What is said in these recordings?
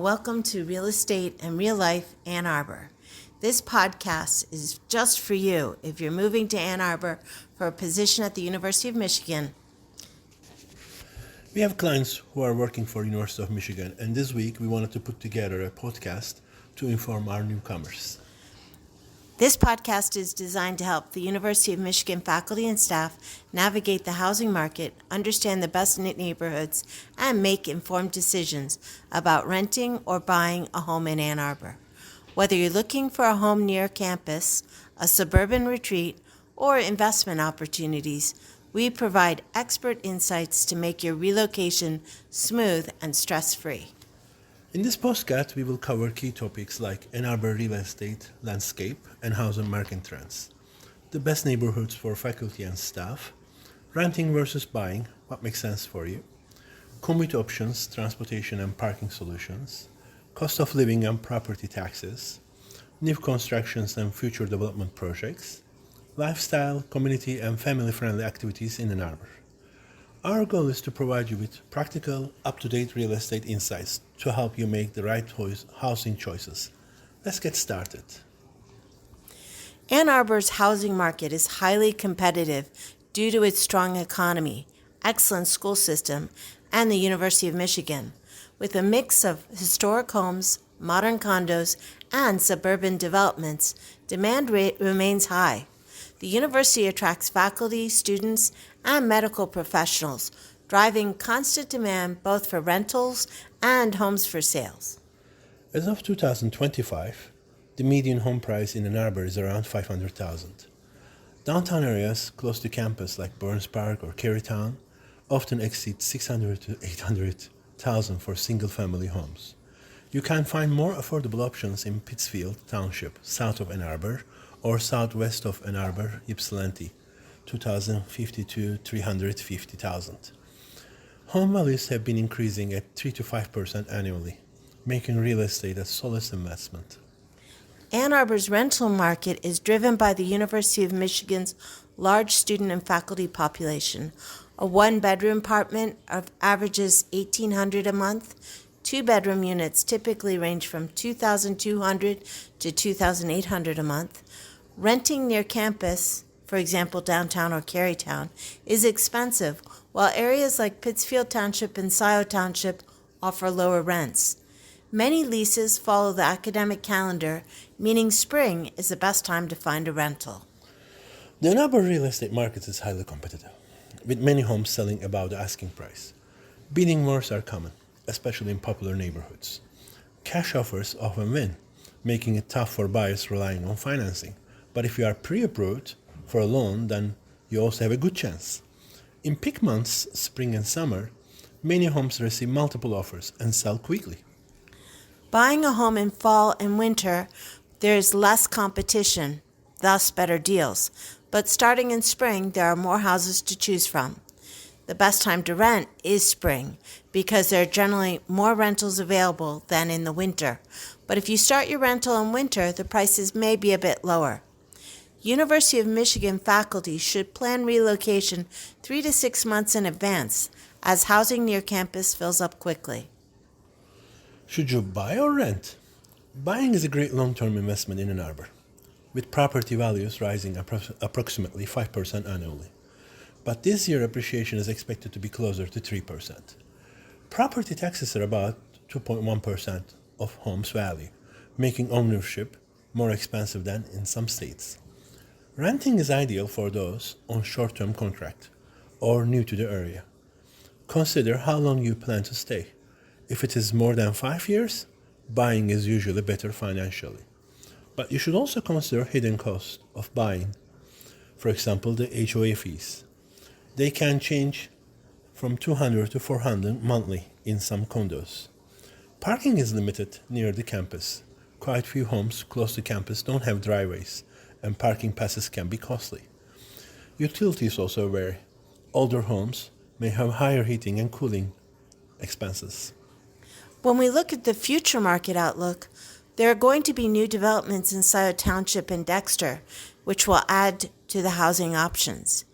welcome to Real Estate and Real Life Ann Arbor. This podcast is just for you if you're moving to Ann Arbor for a position at the University of Michigan. We have clients who are working for University of Michigan, and this week we wanted to put together a podcast to inform our newcomers. This podcast is designed to help the University of Michigan faculty and staff navigate the housing market, understand the best neighborhoods, and make informed decisions about renting or buying a home in Ann Arbor. Whether you're looking for a home near campus, a suburban retreat, or investment opportunities, we provide expert insights to make your relocation smooth and stress-free. In this podcast, we will cover key topics like Ann Arbor real estate, landscape, and housing market trends, the best neighborhoods for faculty and staff, renting versus buying, what makes sense for you, commute options, transportation and parking solutions, cost of living and property taxes, new constructions and future development projects, lifestyle, community, and family-friendly activities in Ann Arbor. Our goal is to provide you with practical, up-to-date real estate insights to help you make the right housing choices. Let's get started. Ann Arbor's housing market is highly competitive due to its strong economy, excellent school system, and the University of Michigan. With a mix of historic homes, modern condos, and suburban developments, demand rate remains high. The university attracts faculty, students, and medical professionals, driving constant demand both for rentals and homes for sales. As of 2025, the median home price in Ann Arbor is around $500,000. Downtown areas close to campus like Burns Park or Carytown often exceed $600,000 to $800,000 for single-family homes. You can find more affordable options in Pittsfield Township, south of Ann Arbor, or southwest of Ann Arbor, Ypsilanti, $2,050,000 to $350,000. Home values have been increasing at 3 to 5% annually, making real estate a solid investment. Ann Arbor's rental market is driven by the University of Michigan's large student and faculty population. A one-bedroom apartment averages $1,800 a month. Two-bedroom units typically range from $2,200 to $2,800 a month. Renting near campus, for example downtown or Carytown, is expensive, while areas like Pittsfield Township and Scioto Township offer lower rents. Many leases follow the academic calendar, meaning spring is the best time to find a rental. The Ann Arbor real estate market is highly competitive, with many homes selling above the asking price. Bidding wars are common, especially in popular neighborhoods. Cash offers often win, making it tough for buyers relying on financing. But if you are pre-approved for a loan, then you also have a good chance. In peak months, spring and summer, many homes receive multiple offers and sell quickly. Buying a home in fall and winter, there is less competition, thus better deals. But starting in spring, there are more houses to choose from. The best time to rent is spring because there are generally more rentals available than in the winter. But if you start your rental in winter, the prices may be a bit lower. University of Michigan faculty should plan relocation 3 to 6 months in advance, as housing near campus fills up quickly. Should you buy or rent? Buying is a great long-term investment in Ann Arbor, with property values rising approximately 5% annually. But this year appreciation is expected to be closer to 3%. Property taxes are about 2.1% of home's value, making ownership more expensive than in some states. Renting is ideal for those on short-term contract or new to the area. Consider how long you plan to stay. If it is more than 5 years, buying is usually better financially. But you should also consider hidden costs of buying. For example, the HOA fees. They can change from $200 to $400 monthly in some condos. Parking is limited near the campus. Quite few homes close to campus don't have driveways, and parking passes can be costly. Utilities also vary. Older homes may have higher heating and cooling expenses. When we look at the future market outlook, there are going to be new developments in Scioto Township and Dexter, which will add to the housing options.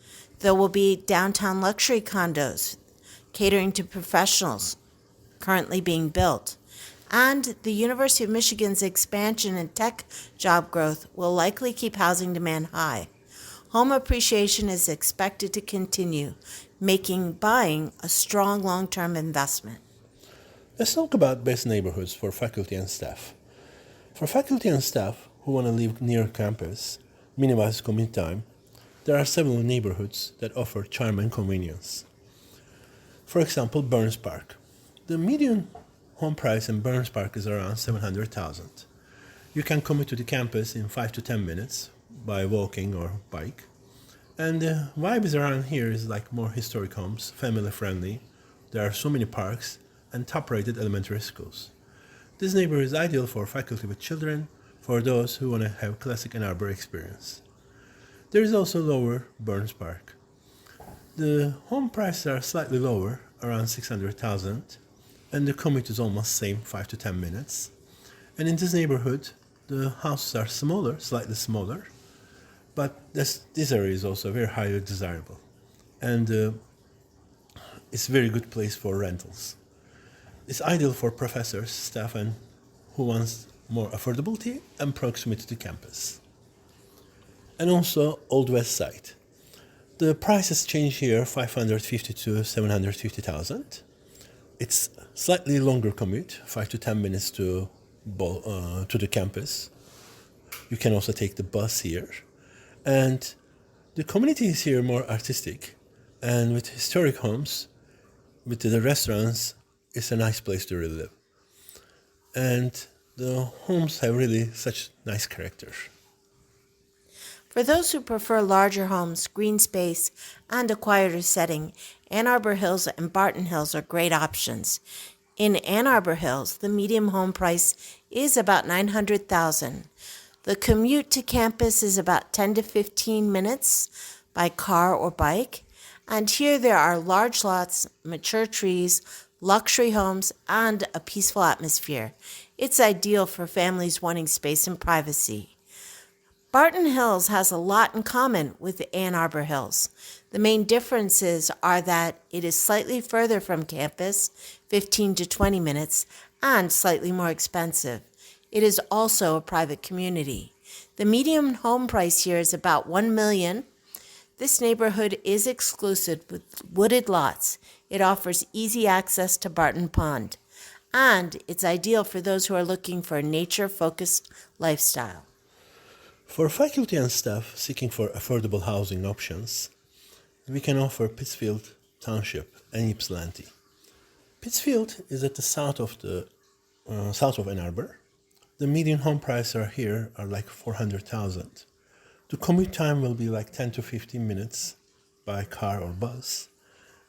There will be downtown luxury condos catering to professionals currently being built. And the University of Michigan's expansion in tech job growth will likely keep housing demand high. Home appreciation is expected to continue, making buying a strong long-term investment. Let's talk about best neighborhoods for faculty and staff. For faculty and staff who want to live near campus, minimize commute time, there are several neighborhoods that offer charm and convenience. For example, Burns Park. The median home price in Burns Park is around $700,000. You can commute to the campus in 5 to 10 minutes by walking or bike. And the vibes around here is like more historic homes, family friendly. There are so many parks and top-rated elementary schools. This neighborhood is ideal for faculty with children, for those who want to have classic Ann Arbor experience. There is also lower Burns Park. The home prices are slightly lower, around $600,000, and the commute is almost same, 5 to 10 minutes. And in this neighborhood, the houses are smaller, slightly smaller, but this area is also very highly desirable. And it's a very good place for rentals. It's ideal for professors, staff, and who wants more affordability and proximity to campus. And also Old West Side. The prices change here, $550,000 to $750,000. It's slightly longer commute, 5 to 10 minutes to the campus. You can also take the bus here. And the community is here more artistic. And with historic homes, with the restaurants, it's a nice place to really live. And the homes have really such nice character. For those who prefer larger homes, green space, and a quieter setting, Ann Arbor Hills and Barton Hills are great options. In Ann Arbor Hills, the median home price is about $900,000. The commute to campus is about 10 to 15 minutes by car or bike. And here there are large lots, mature trees, luxury homes, and a peaceful atmosphere. It's ideal for families wanting space and privacy. Barton Hills has a lot in common with Ann Arbor Hills. The main differences are that it is slightly further from campus, 15 to 20 minutes, and slightly more expensive. It is also a private community. The median home price here is about $1 million. This neighborhood is exclusive with wooded lots. It offers easy access to Barton Pond, and it's ideal for those who are looking for a nature-focused lifestyle. For faculty and staff seeking for affordable housing options, we can offer Pittsfield Township and Ypsilanti. Pittsfield is at the south of Ann Arbor. The median home prices are like $400,000. The commute time will be like 10 to 15 minutes by car or bus.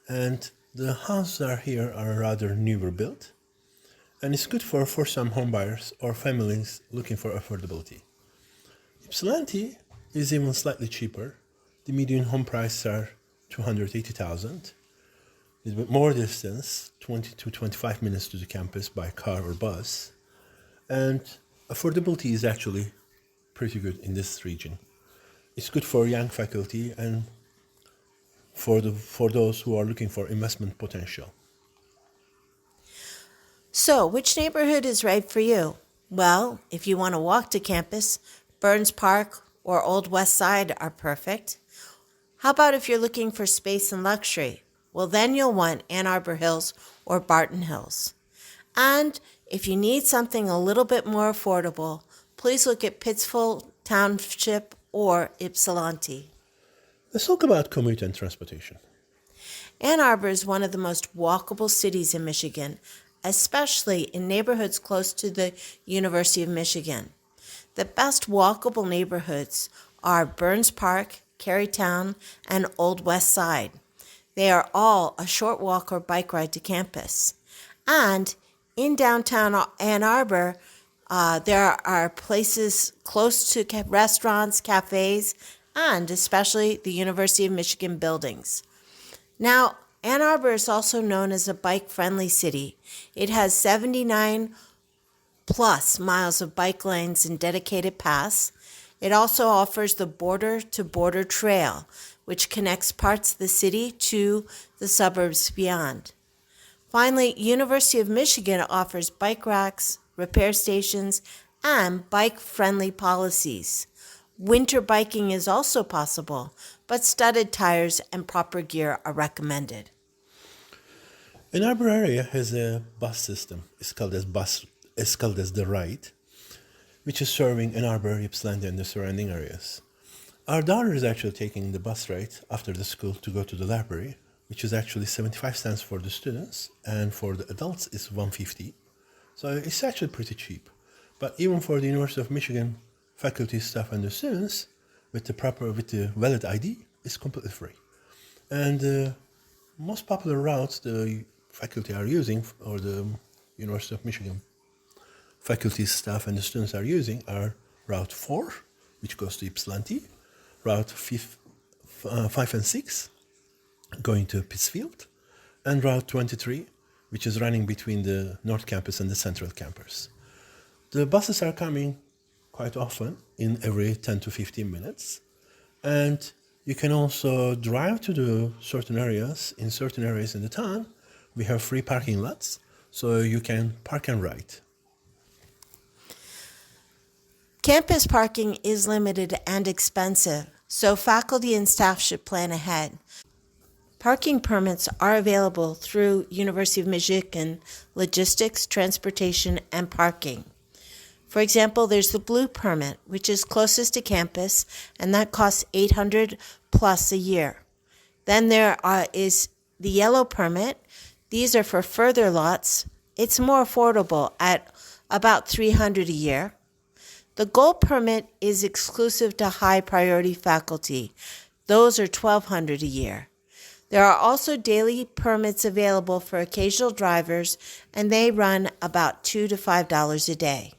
And the houses are rather newer built. And it's good for first-time homebuyers or families looking for affordability. Ypsilanti is even slightly cheaper. The median home prices are $280,000. With more distance, 20 to 25 minutes to the campus by car or bus. And affordability is actually pretty good in this region. It's good for young faculty and for those who are looking for investment potential. So, which neighborhood is right for you? Well, if you want to walk to campus, Burns Park or Old West Side are perfect. How about if you're looking for space and luxury? Well, then you'll want Ann Arbor Hills or Barton Hills. And if you need something a little bit more affordable, please look at Pittsfield Township or Ypsilanti. Let's talk about commute and transportation. Ann Arbor is one of the most walkable cities in Michigan, especially in neighborhoods close to the University of Michigan. The best walkable neighborhoods are Burns Park, Carytown, and Old West Side. They are all a short walk or bike ride to campus. And in downtown Ann Arbor, there are places close to restaurants, cafes, and especially the University of Michigan buildings. Now, Ann Arbor is also known as a bike-friendly city. It has 79 plus miles of bike lanes and dedicated paths. It also offers the Border to Border Trail, which connects parts of the city to the suburbs beyond. Finally, University of Michigan offers bike racks, repair stations, and bike-friendly policies. Winter biking is also possible, but studded tires and proper gear are recommended. Ann Arbor area has a bus system. It's called as the Ride, which is serving Ann Arbor, Ypsilanti, and the surrounding areas. Our daughter is actually taking the bus ride after the school to go to the library, which is actually 75 cents for the students, and for the adults it's 150. So it's actually pretty cheap. But even for the University of Michigan faculty, staff, and the students, with the valid ID, it's completely free. And the most popular routes the faculty are using, or the University of Michigan faculty, staff, and the students are using, are Route 4, which goes to Ypsilanti, Route 5 and 6, going to Pittsfield, and Route 23, which is running between the North Campus and the Central Campus. The buses are coming quite often, in every 10 to 15 minutes, and you can also drive to the certain areas. In certain areas in the town, we have free parking lots, so you can park and ride. Campus parking is limited and expensive, so faculty and staff should plan ahead. Parking permits are available through University of Michigan Logistics, Transportation, and Parking. For example, there's the blue permit, which is closest to campus, and that costs $800 plus a year. Then there is the yellow permit. These are for further lots. It's more affordable at about $300 a year. The gold permit is exclusive to high priority faculty. Those are $1,200 a year. There are also daily permits available for occasional drivers, and they run about $2 to $5 a day.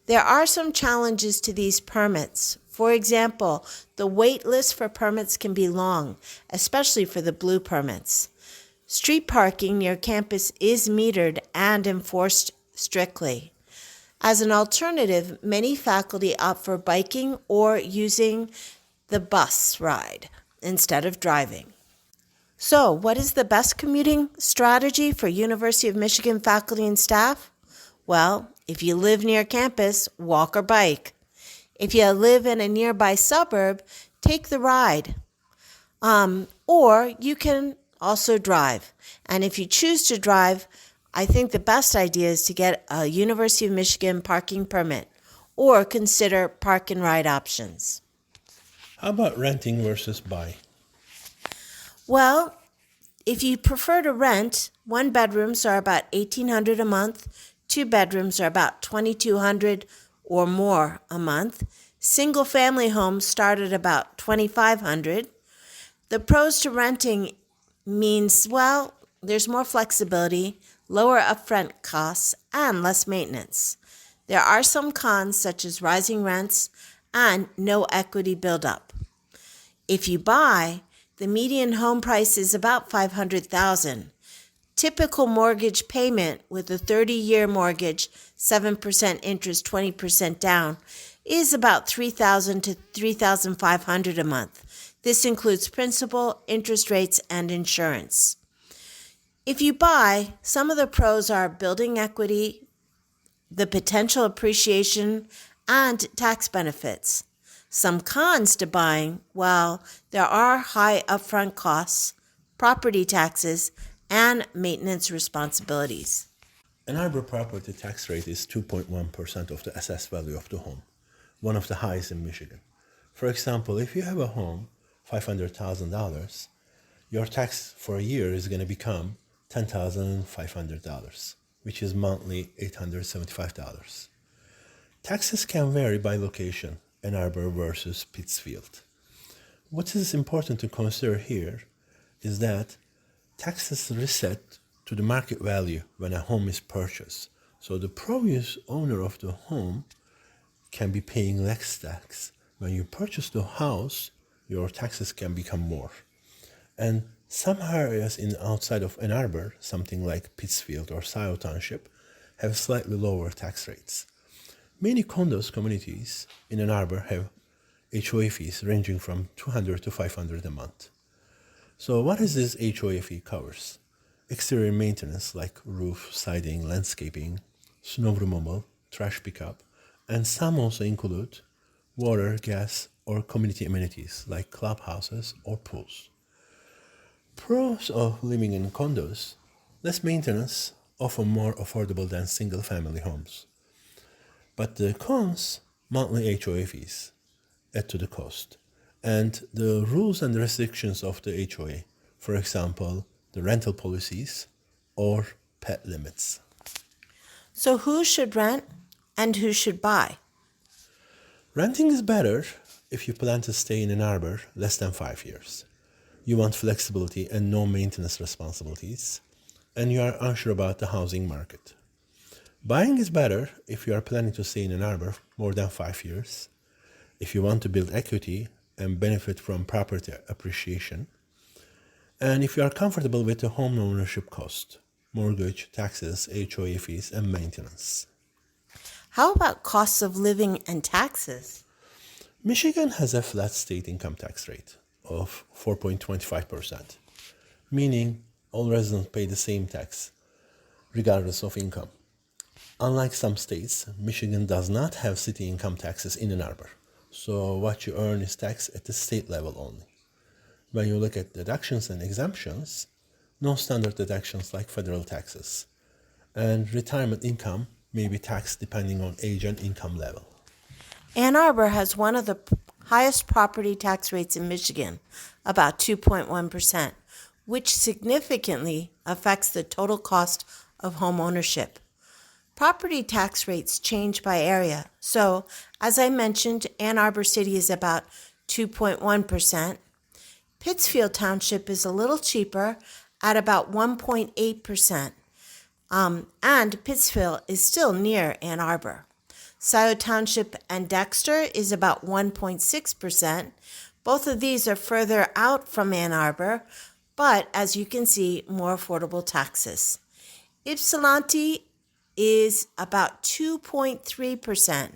There are some challenges to these permits. For example, the wait list for permits can be long, especially for the blue permits. Street parking near campus is metered and enforced strictly. As an alternative, many faculty opt for biking or using the bus ride instead of driving. So, what is the best commuting strategy for University of Michigan faculty and staff? Well, if you live near campus, walk or bike. If you live in a nearby suburb, take the ride. Or you can also drive. And if you choose to drive, I think the best idea is to get a University of Michigan parking permit or consider park and ride options. How about renting versus buy? Well, if you prefer to rent, 1 bedrooms are about $1,800 a month, 2 bedrooms are about $2,200 or more a month. Single family homes start at about $2,500. The pros to renting means, well, there's more flexibility, lower upfront costs, and less maintenance. There are some cons, such as rising rents and no equity buildup. If you buy, the median home price is about $500,000. Typical mortgage payment with a 30-year mortgage, 7% interest, 20% down, is about $3,000 to $3,500 a month. This includes principal, interest rates, and insurance. If you buy, some of the pros are building equity, the potential appreciation, and tax benefits. Some cons to buying, well, there are high upfront costs, property taxes, and maintenance responsibilities. Ann Arbor property tax rate is 2.1% of the assessed value of the home, one of the highest in Michigan. For example, if you have a home, $500,000, your tax for a year is going to become $10,500, which is monthly $875. Taxes can vary by location, Ann Arbor versus Pittsfield. What is important to consider here is that taxes reset to the market value when a home is purchased. So the previous owner of the home can be paying less tax. When you purchase the house, your taxes can become more. And some areas outside of Ann Arbor, something like Pittsfield or Scioto Township, have slightly lower tax rates. Many condos communities in Ann Arbor have HOA fees ranging from $200 to $500 a month. So what is this HOA fee covers? Exterior maintenance like roof, siding, landscaping, snow removal, trash pickup, and some also include water, gas, or community amenities like clubhouses or pools. Pros of living in condos: less maintenance, often more affordable than single family homes. But the cons: monthly HOA fees add to the cost, and the rules and restrictions of the HOA, for example, the rental policies or pet limits. So, who should rent and who should buy? Renting is better if you plan to stay in Ann Arbor less than 5 years. You want flexibility and no maintenance responsibilities, and you are unsure about the housing market. Buying is better if you are planning to stay in Ann Arbor more than 5 years, if you want to build equity and benefit from property appreciation, and if you are comfortable with the home ownership cost, mortgage, taxes, HOA fees, and maintenance. How about costs of living and taxes? Michigan has a flat state income tax rate of 4.25%, meaning all residents pay the same tax regardless of income. Unlike some states, Michigan does not have city income taxes in Ann Arbor, so what you earn is taxed at the state level only. When you look at deductions and exemptions, no standard deductions like federal taxes, and retirement income may be taxed depending on age and income level. Ann Arbor has one of the highest property tax rates in Michigan, about 2.1%, which significantly affects the total cost of home ownership. Property tax rates change by area. So, as I mentioned, Ann Arbor City is about 2.1%. Pittsfield Township is a little cheaper at about 1.8%. And Pittsfield is still near Ann Arbor. Scioto Township and Dexter is about 1.6%. Both of these are further out from Ann Arbor, but as you can see, more affordable taxes. Ypsilanti is about 2.3%,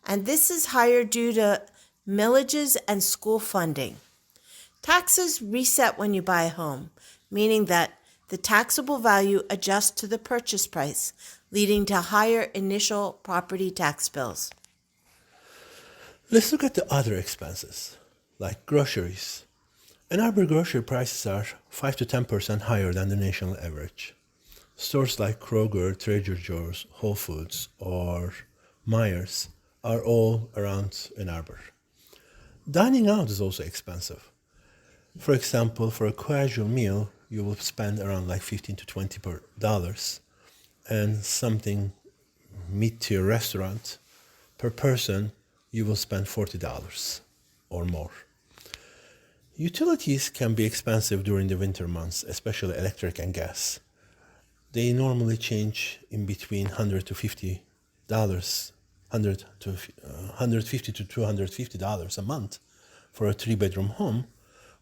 and this is higher due to millages and school funding. Taxes reset when you buy a home, meaning that the taxable value adjusts to the purchase price, leading to higher initial property tax bills. Let's look at the other expenses, like groceries. Ann Arbor grocery prices are 5 to 10% higher than the national average. Stores like Kroger, Trader Joe's, Whole Foods, or Myers are all around Ann Arbor. Dining out is also expensive. For example, for a casual meal, you will spend around like $15 to $20, and something mid-tier restaurant per person, you will spend $40 or more. Utilities can be expensive during the winter months, especially electric and gas. They normally change in between $100 to $50, $150 to $250 a month for a 3-bedroom home,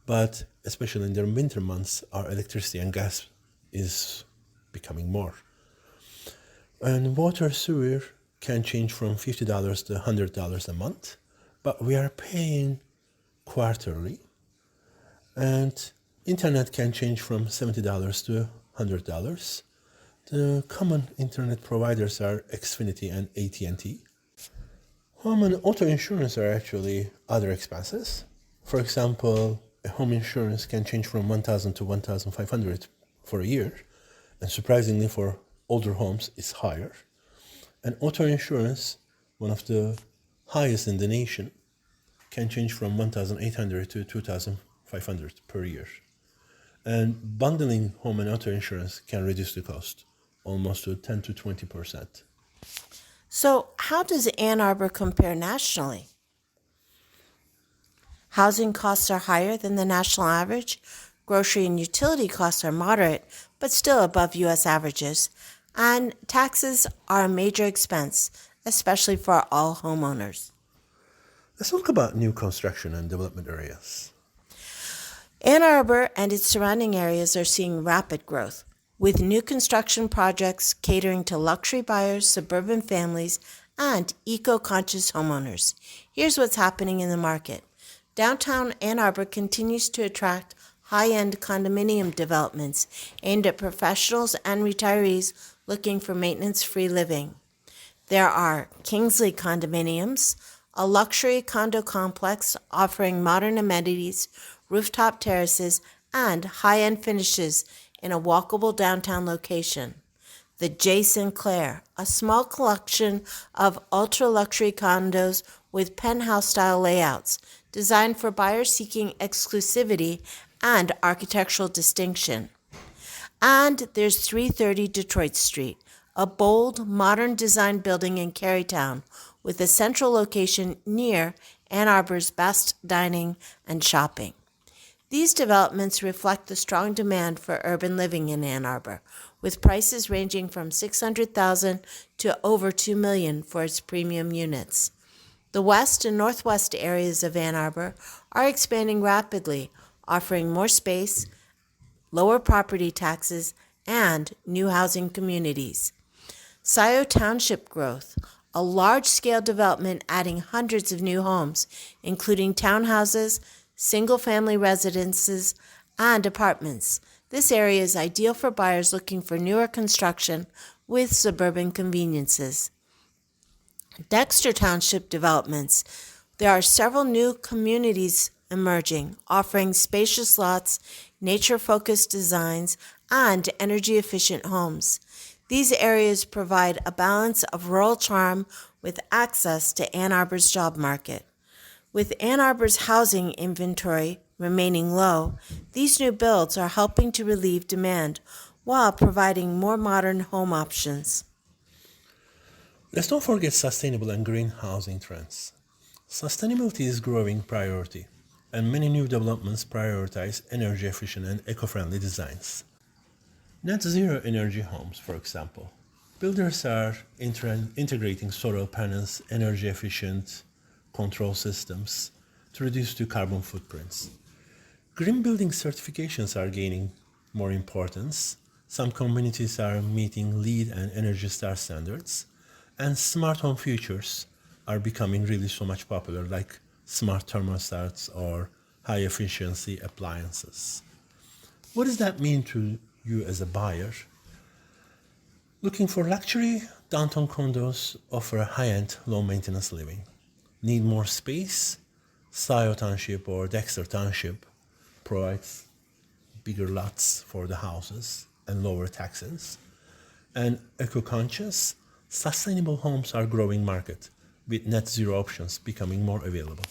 but especially in the winter months, our electricity and gas is becoming more. And water sewer can change from $50 to $100 a month, but we are paying quarterly. And internet can change from $70 to $100. The common internet providers are Xfinity and AT&T. Home and auto insurance are actually other expenses. For example, a home insurance can change from $1,000 to $1,500 for a year, and surprisingly for older homes it's higher. And auto insurance, one of the highest in the nation, can change from $1,800 to $2,500 per year. And bundling home and auto insurance can reduce the cost almost to 10 to 20%. So, how does Ann Arbor compare nationally? Housing costs are higher than the national average. Grocery and utility costs are moderate, but still above U.S. averages. And taxes are a major expense, especially for all homeowners. Let's talk about new construction and development areas. Ann Arbor and its surrounding areas are seeing rapid growth, with new construction projects catering to luxury buyers, suburban families, and eco-conscious homeowners. Here's what's happening in the market. Downtown Ann Arbor continues to attract high-end condominium developments aimed at professionals and retirees looking for maintenance-free living. There are Kingsley condominiums, a luxury condo complex offering modern amenities, rooftop terraces, and high-end finishes in a walkable downtown location. The J. Sinclair, a small collection of ultra-luxury condos with penthouse-style layouts designed for buyers seeking exclusivity and architectural distinction. And there's 330 Detroit Street, a bold, modern design building in Carytown with a central location near Ann Arbor's best dining and shopping. These developments reflect the strong demand for urban living in Ann Arbor, with prices ranging from $600,000 to over $2 million for its premium units. The west and northwest areas of Ann Arbor are expanding rapidly, offering more space, lower property taxes, and new housing communities. Scioto Township growth, a large-scale development adding hundreds of new homes, including townhouses, single-family residences, and apartments. This area is ideal for buyers looking for newer construction with suburban conveniences. Dexter Township developments. There are several new communities emerging, offering spacious lots, nature-focused designs, and energy-efficient homes. These areas provide a balance of rural charm with access to Ann Arbor's job market. With Ann Arbor's housing inventory remaining low, these new builds are helping to relieve demand while providing more modern home options. Let's not forget sustainable and green housing trends. Sustainability is a growing priority, and many new developments prioritize energy efficient and eco-friendly designs. Net zero energy homes, for example. Builders are integrating solar panels, energy efficient control systems to reduce the carbon footprints. Green building certifications are gaining more importance. Some communities are meeting LEED and Energy Star standards, and smart home features are becoming really so much popular, like smart thermostats or high efficiency appliances. What does that mean to you as a buyer? Looking for luxury, downtown condos offer high-end, low-maintenance living. Need more space? Scioto Township or Dexter Township provides bigger lots for the houses and lower taxes. And eco-conscious, sustainable homes are growing market, with net zero options becoming more available.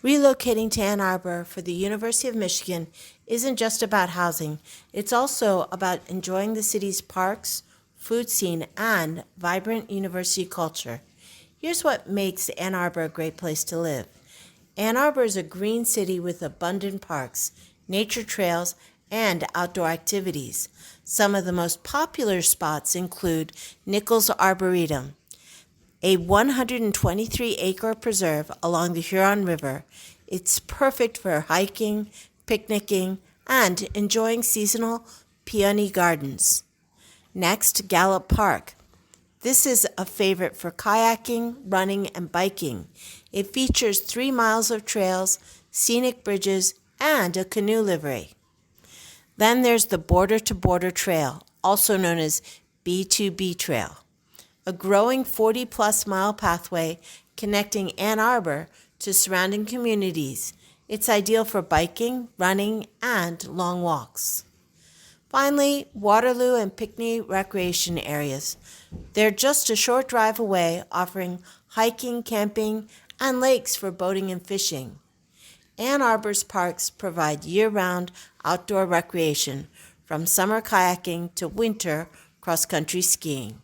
Relocating to Ann Arbor for the University of Michigan isn't just about housing. It's also about enjoying the city's parks, food scene, and vibrant university culture. Here's what makes Ann Arbor a great place to live. Ann Arbor is a green city with abundant parks, nature trails, and outdoor activities. Some of the most popular spots include Nichols Arboretum, a 123-acre preserve along the Huron River. It's perfect for hiking, picnicking, and enjoying seasonal peony gardens. Next, Gallup Park. This is a favorite for kayaking, running, and biking. It features 3 miles of trails, scenic bridges, and a canoe livery. Then there's the Border to Border Trail, also known as B2B Trail, a growing 40-plus mile pathway connecting Ann Arbor to surrounding communities. It's ideal for biking, running, and long walks. Finally, Waterloo and Pinckney recreation areas. They're just a short drive away, offering hiking, camping, and lakes for boating and fishing. Ann Arbor's parks provide year-round outdoor recreation, from summer kayaking to winter cross-country skiing.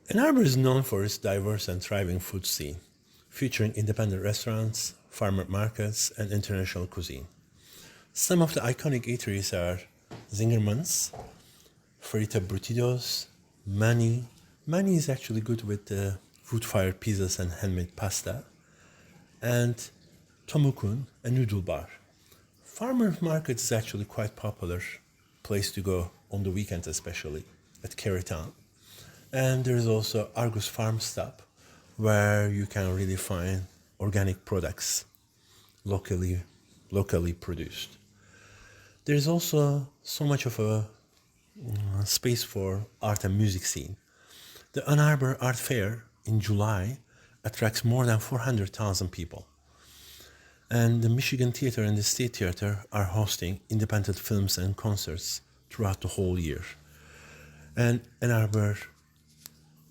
Ann Arbor is known for its diverse and thriving food scene, featuring independent restaurants, farmer markets, and international cuisine. Some of the iconic eateries are Zingerman's, Frita Brutidos, Manny. Manny is actually good with the wood-fired pizzas and handmade pasta, and Tomukun, a noodle bar. Farmers market is actually quite popular place to go on the weekends, especially at Carytown. And there's also Argus Farm Stop, where you can really find organic products locally produced. There's also so much of a space for art and music scene. The Ann Arbor Art Fair in July attracts more than 400,000 people. And the Michigan Theater and the State Theater are hosting independent films and concerts throughout the whole year. And Ann Arbor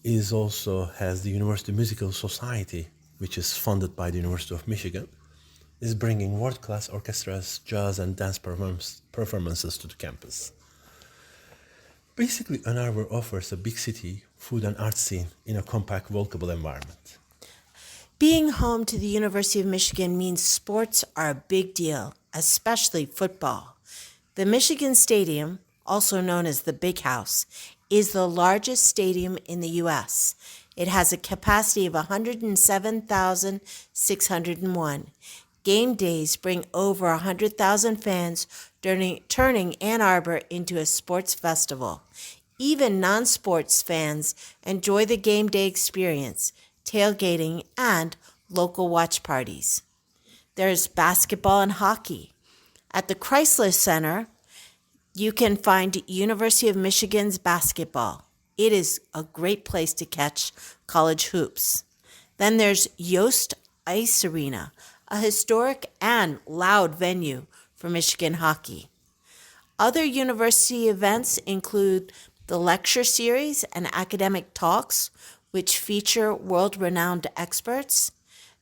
is also has the University Musical Society, which is funded by the University of Michigan, is bringing world-class orchestras, jazz, and dance performances to the campus. Basically, Ann Arbor offers a big city, food and art scene in a compact, walkable environment. Being home to the University of Michigan means sports are a big deal, especially football. The Michigan Stadium, also known as the Big House, is the largest stadium in the U.S. It has a capacity of 107,601. Game days bring over 100,000 fans, turning Ann Arbor into a sports festival. Even non-sports fans enjoy the game day experience, tailgating, and local watch parties. There's basketball and hockey. At the Chrysler Center, you can find University of Michigan's basketball. It is a great place to catch college hoops. Then there's Yost Ice Arena, a historic and loud venue for Michigan hockey. Other university events include the lecture series and academic talks, which feature world-renowned experts.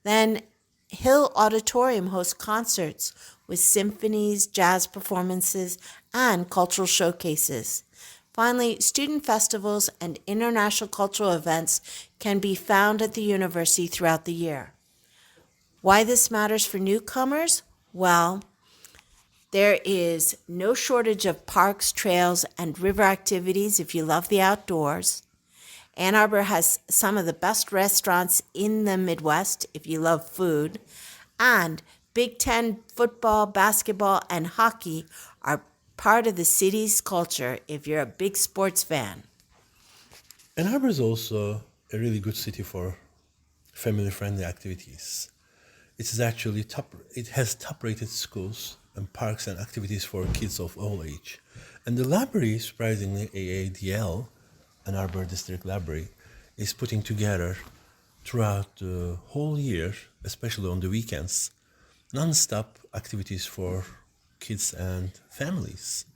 Then Hill Auditorium hosts concerts with symphonies, jazz performances, and cultural showcases. Finally, student festivals and international cultural events can be found at the university throughout the year. Why this matters for newcomers? Well, there is no shortage of parks, trails, and river activities if you love the outdoors. Ann Arbor has some of the best restaurants in the Midwest if you love food. And Big Ten football, basketball, and hockey are part of the city's culture if you're a big sports fan. Ann Arbor is also a really good city for family-friendly activities. It has top-rated schools and parks and activities for kids of all age. And the library, surprisingly, AADL, Ann Arbor District Library, is putting together throughout the whole year, especially on the weekends, non-stop activities for kids and families.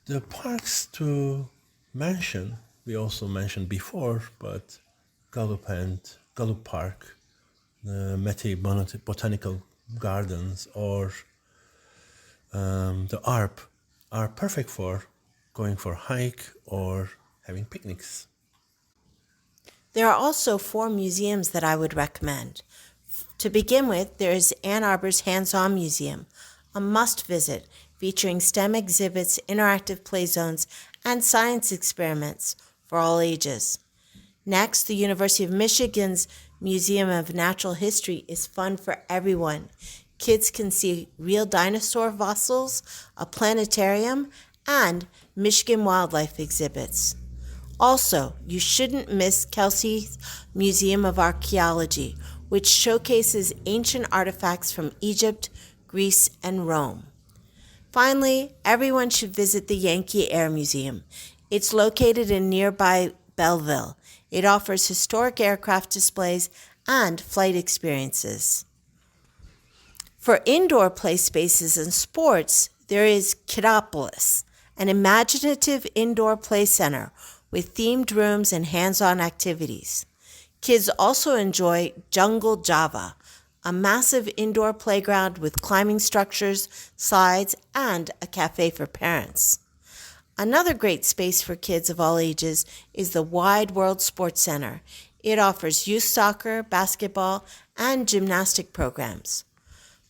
The parks to mention, we also mentioned before, but Gallup Park, the Metairie Botanical Gardens, or the ARP are perfect for going for a hike or having picnics. There are also 4 museums that I would recommend. To begin with, there is Ann Arbor's Hands-On Museum, a must-visit featuring STEM exhibits, interactive play zones, and science experiments for all ages. Next, the University of Michigan's Museum of Natural History is fun for everyone. Kids can see real dinosaur fossils, a planetarium, and Michigan wildlife exhibits. Also, you shouldn't miss Kelsey's Museum of Archaeology, which showcases ancient artifacts from Egypt, Greece, and Rome. Finally, everyone should visit the Yankee Air Museum. It's located in nearby Belleville. It offers historic aircraft displays and flight experiences. For indoor play spaces and sports, there is Kidopolis, an imaginative indoor play center with themed rooms and hands-on activities. Kids also enjoy Jungle Java, a massive indoor playground with climbing structures, slides, and a cafe for parents. Another great space for kids of all ages is the Wide World Sports Center. It offers youth soccer, basketball, and gymnastic programs.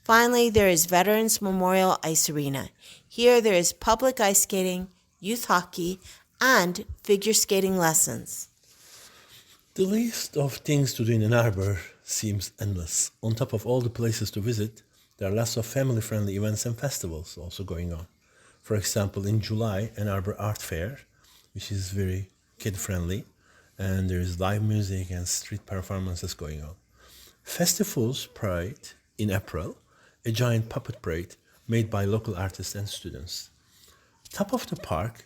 Finally, there is Veterans Memorial Ice Arena. Here there is public ice skating, youth hockey, and figure skating lessons. The list of things to do in Ann Arbor seems endless. On top of all the places to visit, there are lots of family-friendly events and festivals also going on. For example, in July, Ann Arbor Art Fair, which is very kid-friendly, and there is live music and street performances going on. Festivals Pride in April, a giant puppet parade made by local artists and students. top of the park,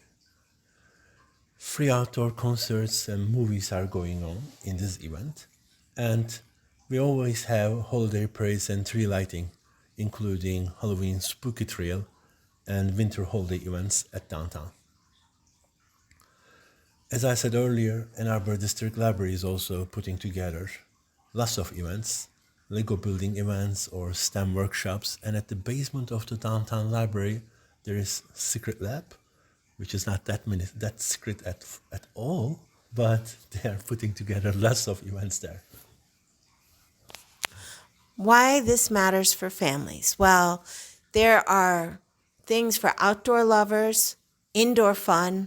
free outdoor concerts and movies are going on in this event. And we always have holiday parades and tree lighting, including Halloween spooky trail and winter holiday events at downtown. As I said earlier, Ann Arbor District Library is also putting together lots of events, Lego building events or STEM workshops, and at the basement of the downtown library there is Secret Lab, which is not that secret at all, but they are putting together lots of events there. Why this matters for families? Well, there are things for outdoor lovers, indoor fun,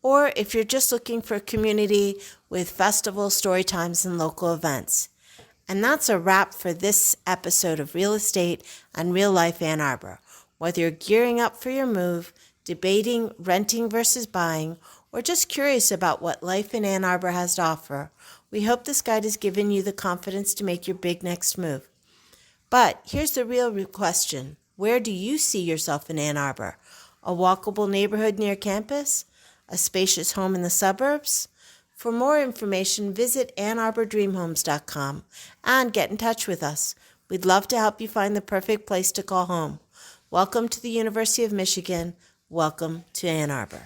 or if you're just looking for a community with festivals, story times, and local events. And that's a wrap for this episode of Real Estate and Real Life Ann Arbor. Whether you're gearing up for your move, debating renting versus buying, or just curious about what life in Ann Arbor has to offer, we hope this guide has given you the confidence to make your big next move. But here's the real question. Where do you see yourself in Ann Arbor? A walkable neighborhood near campus? A spacious home in the suburbs? For more information, visit AnnArborDreamHomes.com and get in touch with us. We'd love to help you find the perfect place to call home. Welcome to the University of Michigan. Welcome to Ann Arbor.